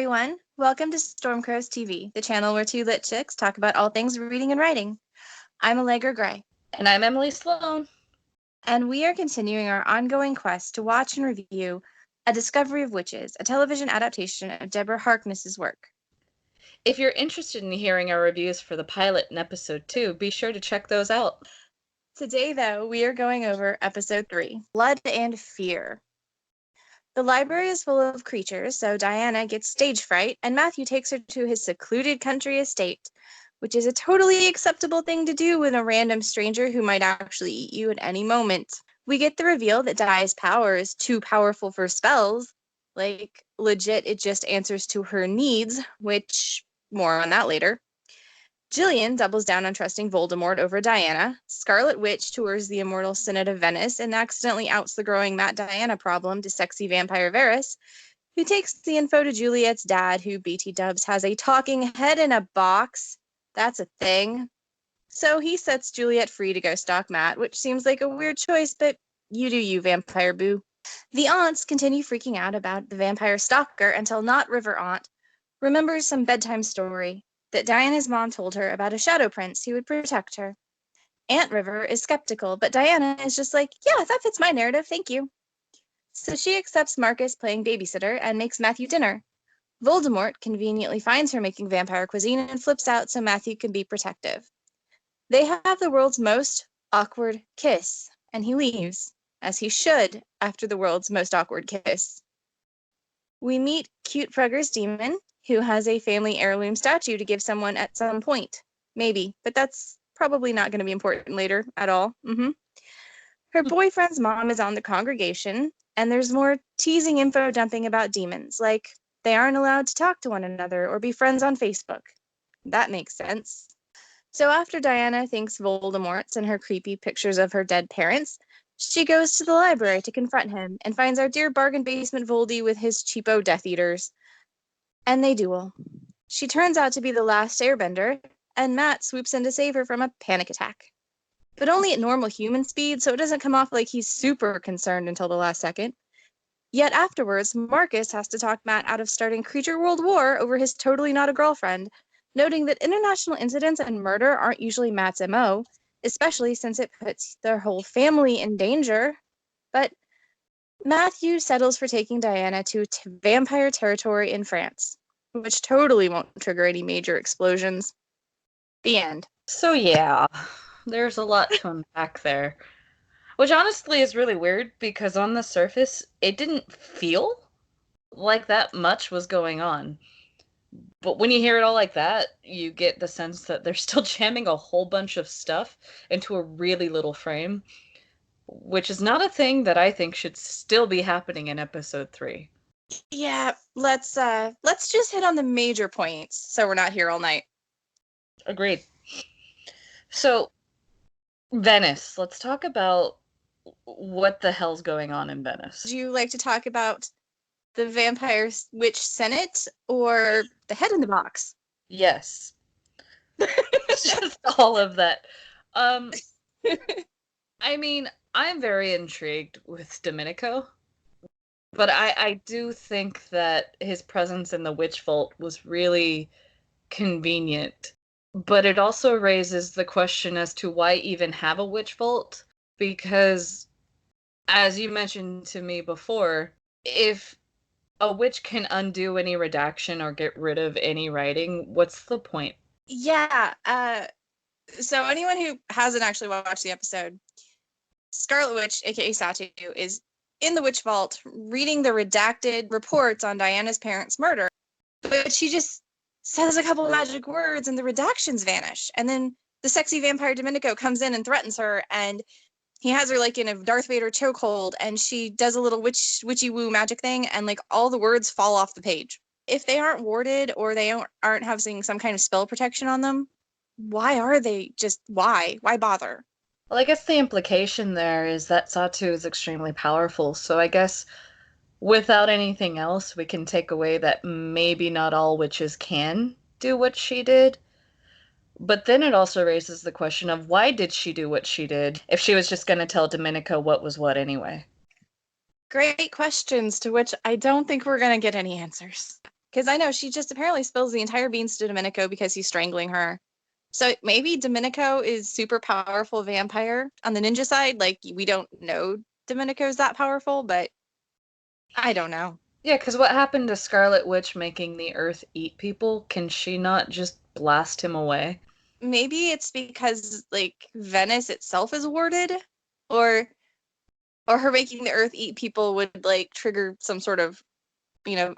everyone. Welcome to StormCrows TV, the channel where two lit chicks talk about all things reading and writing. I'm Allegra Gray. And I'm Emily Sloan. And we are continuing our ongoing quest to watch and review A Discovery of Witches, a television adaptation of Deborah Harkness's work. If you're interested in hearing our reviews for the pilot and episode 2, be sure to check those out. Today, though, we are going over episode 3, Blood and Fear. The library is full of creatures, so Diana gets stage fright, and Matthew takes her to his secluded country estate, which is a totally acceptable thing to do with a random stranger who might actually eat you at any moment. We get the reveal that Di's power is too powerful for spells. Like, legit, it just answers to her needs, which, more on that later. Jillian doubles down on trusting Voldemort over Diana. Scarlet Witch tours the Immortal Synod of Venice and accidentally outs the growing Matt-Diana problem to sexy vampire Varys, who takes the info to Juliet's dad, who BT dubs has a talking head in a box. That's a thing. So he sets Juliet free to go stalk Matt, which seems like a weird choice, but you do you, vampire boo. The aunts continue freaking out about the vampire stalker until Not River Aunt remembers some bedtime story that Diana's mom told her about a shadow prince who would protect her. Aunt River is skeptical, but Diana is just like, yeah, that fits my narrative, thank you. So she accepts Marcus playing babysitter and makes Matthew dinner. Voldemort conveniently finds her making vampire cuisine and flips out so Matthew can be protective. They have the world's most awkward kiss, and he leaves, as he should after the world's most awkward kiss. We meet cute Prugger's demon, who has a family heirloom statue to give someone at some point. Maybe, but that's probably not going to be important later at all. Her boyfriend's mom is on the congregation, and there's more teasing info dumping about demons, like they aren't allowed to talk to one another or be friends on Facebook. That makes sense. So after Diana thinks Voldemort sent her creepy pictures of her dead parents, she goes to the library to confront him and finds our dear bargain basement Voldy with his cheapo Death Eaters. And they duel. She turns out to be the last airbender, and Matt swoops in to save her from a panic attack. But only at normal human speed, so it doesn't come off like he's super concerned until the last second. Yet afterwards, Marcus has to talk Matt out of starting Creature World War over his totally not a girlfriend, noting that international incidents and murder aren't usually Matt's MO, especially since it puts their whole family in danger. But Matthew settles for taking Diana to vampire territory in France, which totally won't trigger any major explosions. The end. So yeah, there's a lot to unpack there. Which honestly is really weird, because on the surface, it didn't feel like that much was going on. But when you hear it all like that, you get the sense that they're still jamming a whole bunch of stuff into a really little frame, which is not a thing that I think should still be happening in episode 3. Yeah, let's just hit on the major points so we're not here all night. Agreed. So, Venice. Let's talk about what the hell's going on in Venice. Would you like to talk about the vampire witch senate or the head in the box? Yes. Just all of that. I mean, I'm very intrigued with Domenico, but I do think that his presence in the Witch Vault was really convenient. But it also raises the question as to why even have a Witch Vault, because, as you mentioned to me before, if a witch can undo any redaction or get rid of any writing, what's the point? Yeah, so anyone who hasn't actually watched the episode, Scarlet Witch, aka Satu, is in the Witch Vault reading the redacted reports on Diana's parents' murder, but she just says a couple of magic words and the redactions vanish, and then the sexy vampire Domenico comes in and threatens her, and he has her like in a Darth Vader chokehold, and she does a little witchy woo magic thing, and like all the words fall off the page. If they aren't warded or they aren't having some kind of spell protection on them, why are they just why bother? Well, I guess the implication there is that Satu is extremely powerful, so I guess without anything else, we can take away that maybe not all witches can do what she did. But then it also raises the question of why did she do what she did if she was just going to tell Domenico what was what anyway? Great questions to which I don't think we're going to get any answers. Because I know she just apparently spills the entire beans to Domenico because he's strangling her. So maybe Domenico is super powerful vampire on the ninja side. Like, we don't know Domenico's that powerful, but I don't know. Yeah, because what happened to Scarlet Witch making the Earth eat people? Can she not just blast him away? Maybe it's because, like, Venice itself is warded, or her making the Earth eat people would, like, trigger some sort of,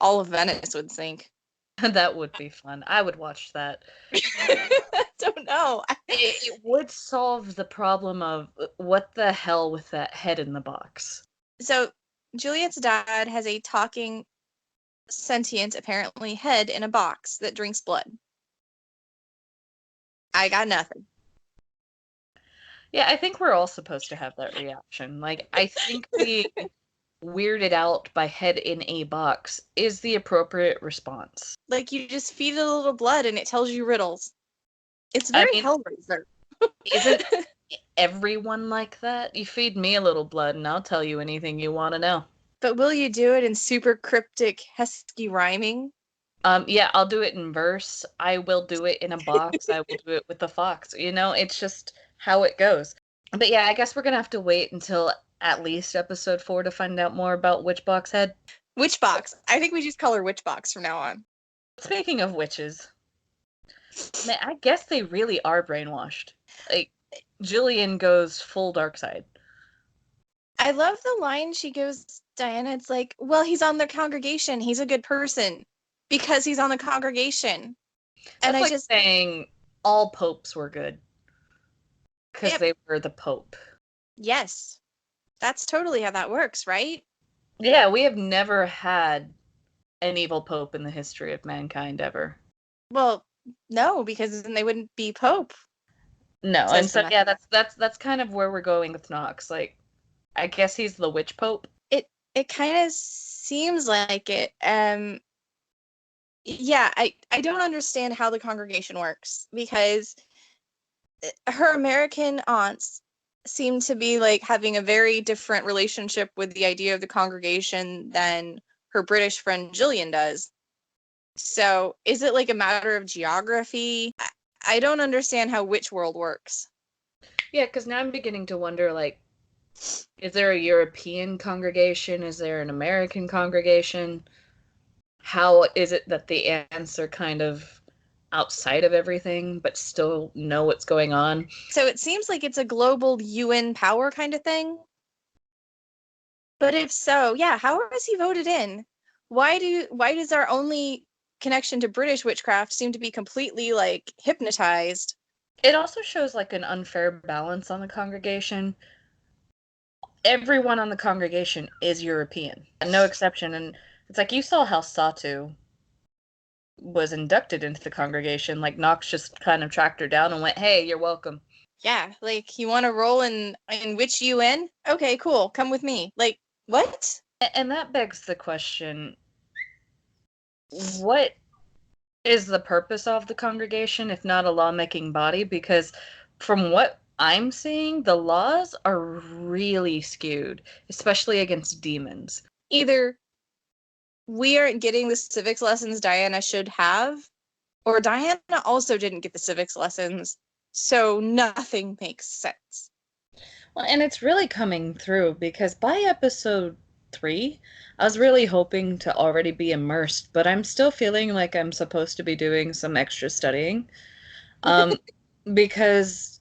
all of Venice would sink. That would be fun. I would watch that. I don't know. It would solve the problem of what the hell with that head in the box. So Juliet's dad has a talking, sentient, apparently, head in a box that drinks blood. I got nothing. Yeah, I think we're all supposed to have that reaction. Like, I think being weirded out by head in a box is the appropriate response. Like, you just feed it a little blood and it tells you riddles. It's very Hellraiser. Isn't everyone like that? You feed me a little blood and I'll tell you anything you want to know. But will you do it in super cryptic, husky rhyming? Yeah, I'll do it in verse. I will do it in a box. I will do it with the fox. It's just how it goes. But yeah, I guess we're gonna have to wait until at least episode 4 to find out more about Witchbox Head. Witchbox. I think we just call her Witchbox from now on. Speaking of witches, man, I guess they really are brainwashed. Like, Jillian goes full dark side. I love the line she goes, Diana, it's like, well, he's on the congregation. He's a good person because he's on the congregation. And I just saying all popes were good because they were the pope. Yes. That's totally how that works, right? Yeah, we have never had an evil pope in the history of mankind ever. Well, no, because then they wouldn't be pope. No, and so yeah, that's kind of where we're going with Knox. Like, I guess he's the witch pope. It kind of seems like it. Yeah, I don't understand how the congregation works because her American aunts seem to be like having a very different relationship with the idea of the congregation than her British friend Jillian does. So is it like a matter of geography? I don't understand how witch world works. Yeah, because now I'm beginning to wonder, like, is there a European congregation? Is there an American congregation? How is it that the ants are kind of outside of everything, but still know what's going on? So it seems like it's a global UN power kind of thing. But if so, yeah, how is he voted in? Why does our only connection to British witchcraft seem to be completely, like, hypnotized? It also shows, like, an unfair balance on the congregation. Everyone on the congregation is European, no exception. And it's like, you saw how Satu was inducted into the congregation. Like, Knox just kind of tracked her down and went, hey, you're welcome. Yeah, like, you want to roll in which UN? Okay, cool, come with me. Like, what? And that begs the question, what is the purpose of the congregation if not a lawmaking body? Because from what I'm seeing, the laws are really skewed, especially against demons. Either we aren't getting the civics lessons Diana should have, or Diana also didn't get the civics lessons, so nothing makes sense. Well, and it's really coming through because by episode 3, I was really hoping to already be immersed, but I'm still feeling like I'm supposed to be doing some extra studying. Because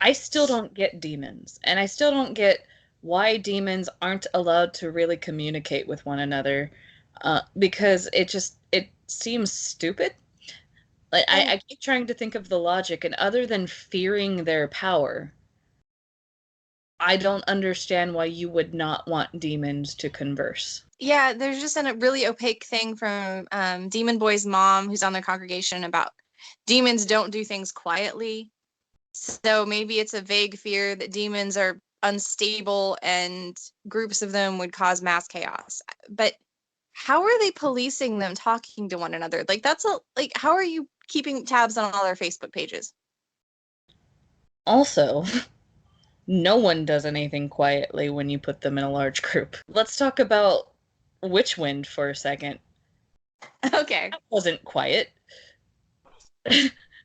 I still don't get demons, and I still don't get why demons aren't allowed to really communicate with one another, because it seems stupid. Like, I keep trying to think of the logic, and other than fearing their power, I don't understand why you would not want demons to converse. Yeah, there's just a really opaque thing from Demon Boy's mom, who's on the congregation, about demons don't do things quietly. So maybe it's a vague fear that demons are unstable and groups of them would cause mass chaos. But how are they policing them talking to one another? Like, how are you keeping tabs on all their Facebook pages? Also, no one does anything quietly when you put them in a large group. Let's talk about Witchwind for a second. Okay. That wasn't quiet.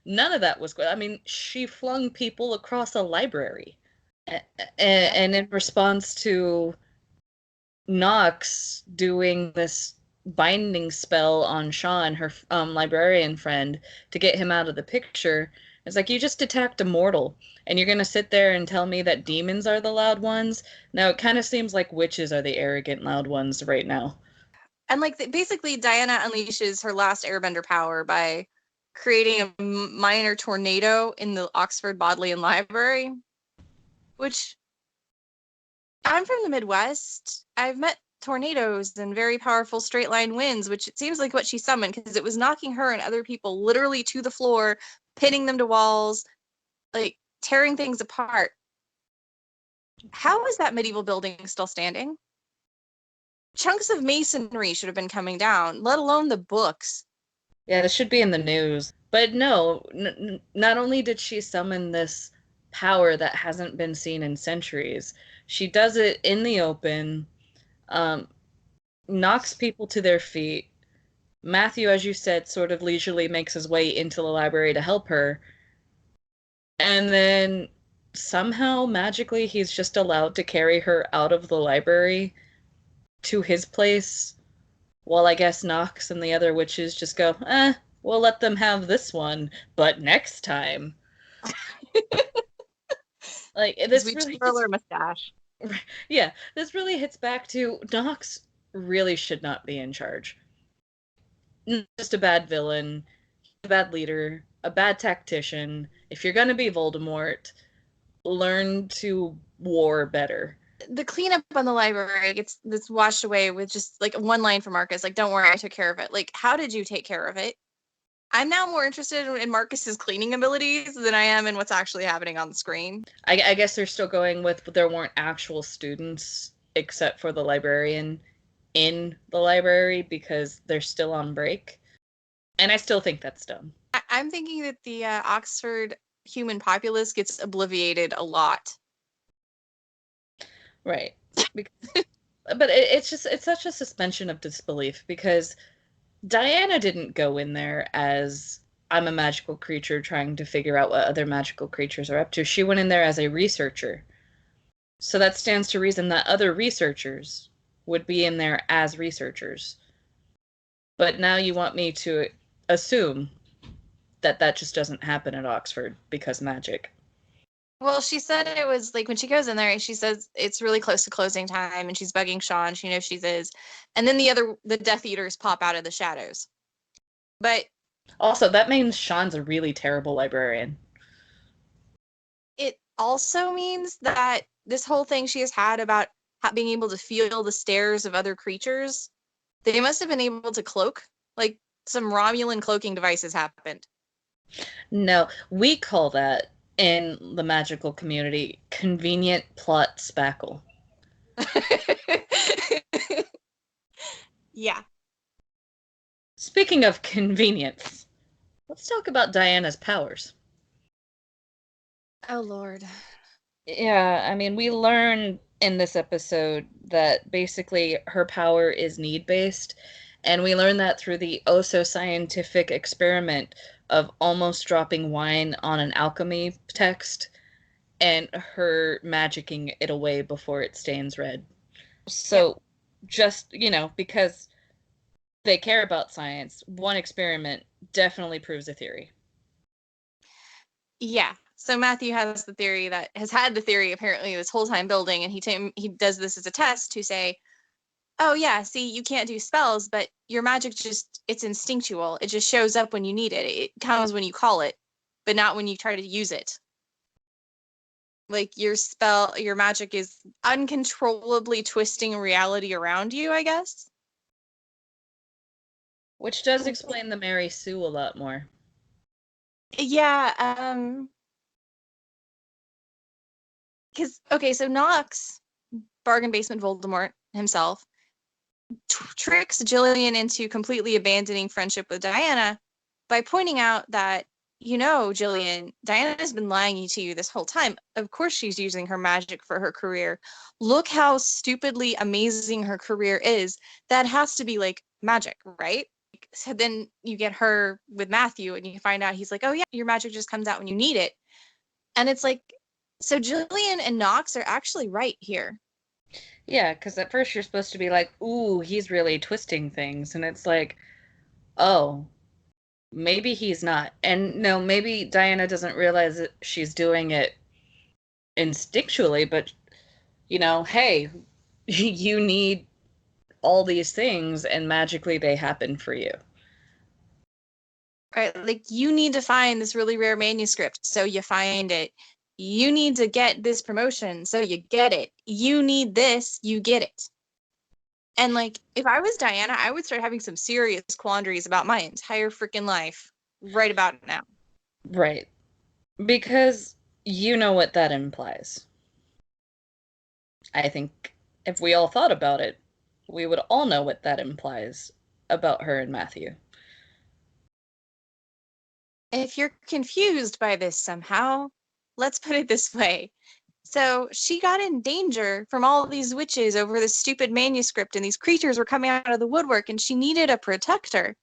None of that was quiet. I mean, she flung people across a library. And in response to Knox doing this binding spell on Sean, her librarian friend, to get him out of the picture, it's like, you just attacked a mortal, and you're going to sit there and tell me that demons are the loud ones? Now, it kind of seems like witches are the arrogant loud ones right now. And like basically Diana unleashes her last airbender power by creating a minor tornado in the Oxford Bodleian Library, which I'm from the Midwest. I've met tornadoes and very powerful straight line winds, which it seems like what she summoned, because it was knocking her and other people literally to the floor, pinning them to walls, like tearing things apart. How is that medieval building still standing? Chunks of masonry should have been coming down, let alone the books. Yeah, this should be in the news. But no, not only did she summon this power that hasn't been seen in centuries, she does it in the open, knocks people to their feet. Matthew, as you said, sort of leisurely makes his way into the library to help her. And then somehow, magically, he's just allowed to carry her out of the library to his place, while I guess Knox and the other witches just go, we'll let them have this one, but next time. Like, this really twirl her mustache. Yeah, this really hits back to Knox really should not be in charge. Just a bad villain, a bad leader, a bad tactician. If you're gonna be Voldemort, learn to war better. The cleanup on the library gets this washed away with just like one line from Marcus, like, don't worry, I took care of it. Like, how did you take care of it? I'm now more interested in Marcus's cleaning abilities than I am in what's actually happening on the screen. I guess they're still going with, but there weren't actual students except for the librarian in the library because they're still on break. And I still think that's dumb. I'm thinking that the Oxford human populace gets obliviated a lot. Right. But it's such a suspension of disbelief, because Diana didn't go in there as, I'm a magical creature trying to figure out what other magical creatures are up to. She went in there as a researcher. So that stands to reason that other researchers would be in there as researchers. But now you want me to assume that that just doesn't happen at Oxford because magic. Well, she said it was like when she goes in there, she says it's really close to closing time and she's bugging Sean. She knows she's is. And then the Death Eaters pop out of the shadows. But also, that means Sean's a really terrible librarian. It also means that this whole thing she has had about being able to feel the stares of other creatures, they must have been able to cloak. Like some Romulan cloaking devices happened. No, we call that in the magical community convenient plot spackle. Yeah. Speaking of convenience, let's talk about Diana's powers. Oh, Lord. Yeah, I mean, we learn in this episode that basically her power is need-based, and we learn that through the oh-so-scientific experiment of almost dropping wine on an alchemy text and her magicking it away before it stains red. So, just, because they care about science, one experiment definitely proves a theory. Yeah. So Matthew has had the theory apparently this whole time building, and he does this as a test to say, oh yeah, see, you can't do spells, but your magic it's instinctual. It just shows up when you need it. It comes when you call it, but not when you try to use it. Like your magic is uncontrollably twisting reality around you, I guess. Which does explain the Mary Sue a lot more. Yeah, so Knox, bargain basement Voldemort himself, tricks Jillian into completely abandoning friendship with Diana by pointing out that, Jillian, Diana's been lying to you this whole time. Of course she's using her magic for her career. Look how stupidly amazing her career is. That has to be like magic, right? so then you get her with Matthew and you find out he's like, oh yeah, your magic just comes out when you need it. And it's like, so Jillian and Knox are actually right here. Yeah, because at first you're supposed to be like, ooh, he's really twisting things. And it's like, oh, maybe he's not. And no, maybe Diana doesn't realize that she's doing it instinctually, but, hey, you need all these things and magically they happen for you. Right? Like, you need to find this really rare manuscript, so you find it. You need to get this promotion, so you get it. You need this, you get it. And like, if I was Diana, I would start having some serious quandaries about my entire freaking life right about now. Right. Because you know what that implies. I think if we all thought about it, we would all know what that implies about her and Matthew. If you're confused by this somehow, let's put it this way. So she got in danger from all these witches over this stupid manuscript, and these creatures were coming out of the woodwork, and she needed a protector.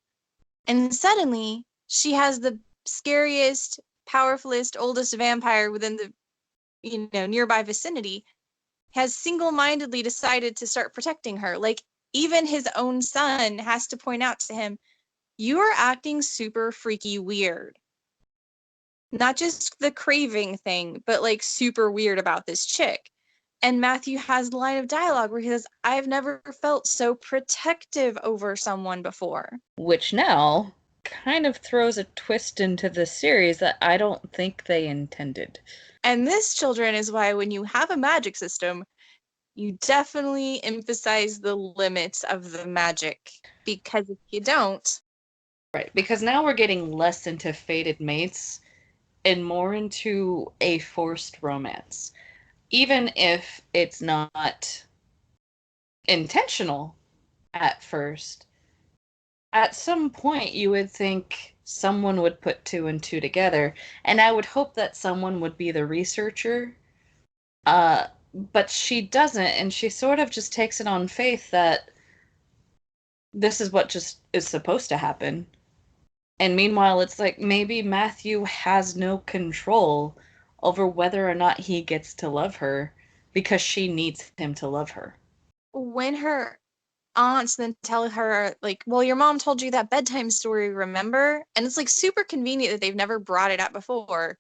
And suddenly, she has the scariest, powerfulest, oldest vampire within the nearby vicinity, has single-mindedly decided to start protecting her. Like, even his own son has to point out to him, you are acting super freaky weird. Not just the craving thing, but like super weird about this chick. And Matthew has a line of dialogue where he says, I've never felt so protective over someone before. Which now kind of throws a twist into the series that I don't think they intended. And this, children, is why when you have a magic system, you definitely emphasize the limits of the magic. Because if you don't... Right, because now we're getting less into fated mates and more into a forced romance. Even if it's not intentional at first, at some point you would think someone would put two and two together, and I would hope that someone would be the researcher. But she doesn't, and she sort of just takes it on faith that this is what just is supposed to happen. And meanwhile, it's like maybe Matthew has no control over whether or not he gets to love her because she needs him to love her. When her aunts then tell her, like, well, your mom told you that bedtime story, remember? And it's like super convenient that they've never brought it up before.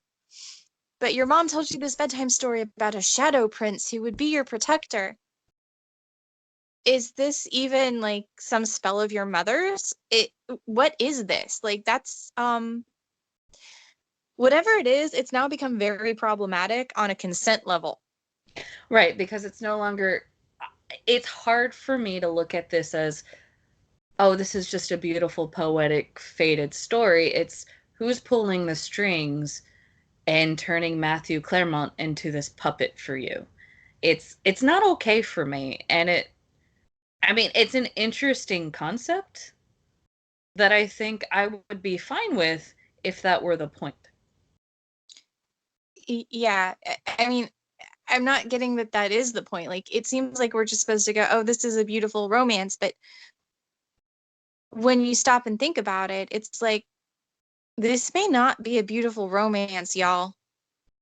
But your mom told you this bedtime story about a shadow prince who would be your protector. Is this even like some spell of your mother's? What is this? Like, that's whatever it is, it's now become very problematic on a consent level. Right, because it's no longer, it's hard for me to look at this as, oh, this is just a beautiful, poetic, fated story. It's who's pulling the strings and turning Matthew Claremont into this puppet for you. It's not okay for me, and it's an interesting concept that I think I would be fine with if that were the point. Yeah, I mean, I'm not getting that is the point. Like, it seems like we're just supposed to go, oh, this is a beautiful romance, but when you stop and think about it, it's like, this may not be a beautiful romance, y'all.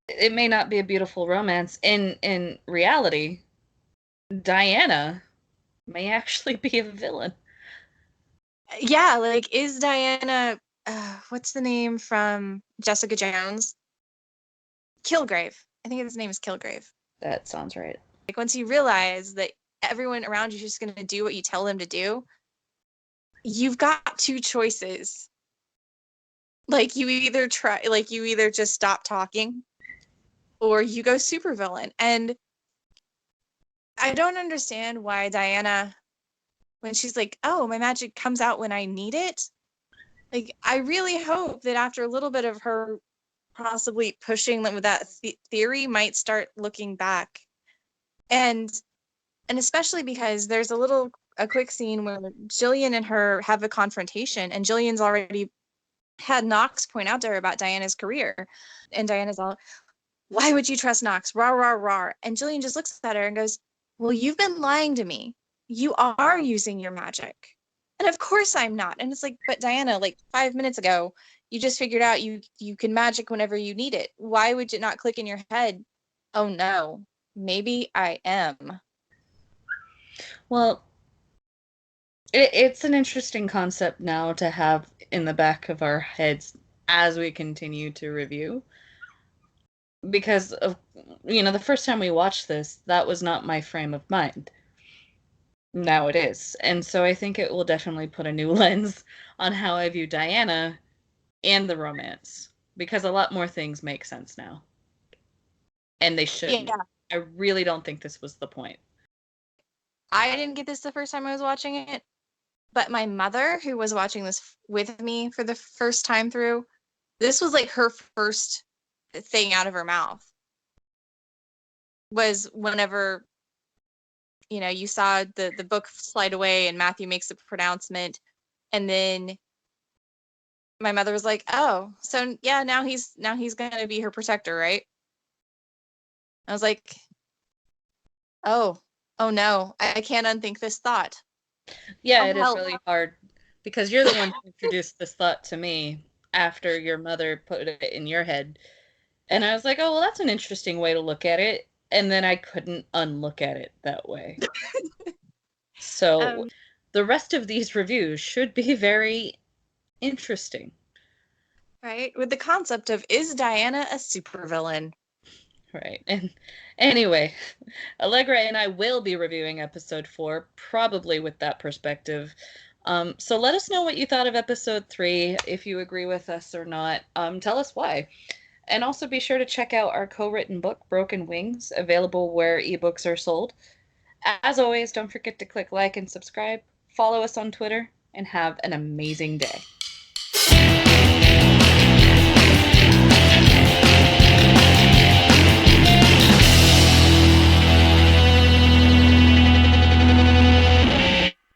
It may not be a beautiful romance. In reality, Diana may actually be a villain. Yeah, like, is Diana, what's the name from Jessica Jones? Kilgrave. I think his name is Kilgrave. That sounds right. Like, once you realize that everyone around you is just going to do what you tell them to do, you've got two choices. Like, you either just stop talking, or you go supervillain. And I don't understand why Diana, when she's like, oh, my magic comes out when I need it. Like, I really hope that after a little bit of her possibly pushing them with that theory might start looking back. And especially because there's a quick scene where Jillian and her have a confrontation, and Jillian's already had Knox point out to her about Diana's career. And Diana's all, why would you trust Knox? Rah, rah, rah. And Jillian just looks at her and goes, well, you've been lying to me. You are using your magic. And of course I'm not. And it's like, but Diana, like 5 minutes ago, you just figured out you can magic whenever you need it. Why would it not click in your head? Oh no, maybe I am. Well, it's an interesting concept now to have in the back of our heads as we continue to review. Because of, the first time we watched this, that was not my frame of mind. Now it is. And so I think it will definitely put a new lens on how I view Diana and the romance. Because a lot more things make sense now. And they shouldn't. Yeah. I really don't think this was the point. I didn't get this the first time I was watching it, but my mother, who was watching this with me for the first time through, this was like her first thing out of her mouth. Was whenever, you saw the book slide away and Matthew makes a pronouncement, and then my mother was like, "Oh, so yeah, now he's gonna be her protector, right?" I was like, "Oh no, I can't unthink this thought." Yeah, Oh, it is really hard because you're the one who introduced this thought to me after your mother put it in your head. And I was like, oh, well, that's an interesting way to look at it. And then I couldn't unlook at it that way. So the rest of these reviews should be very interesting. Right? With the concept of, is Diana a supervillain? Right. And anyway, Allegra and I will be reviewing episode 4, probably with that perspective. So let us know what you thought of episode 3, if you agree with us or not. Tell us why. And also be sure to check out our co-written book, Broken Wings, available where ebooks are sold. As always, don't forget to click like and subscribe, follow us on Twitter, and have an amazing day.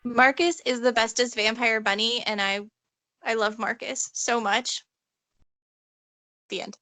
Marcus is the bestest vampire bunny, and I love Marcus so much. The end.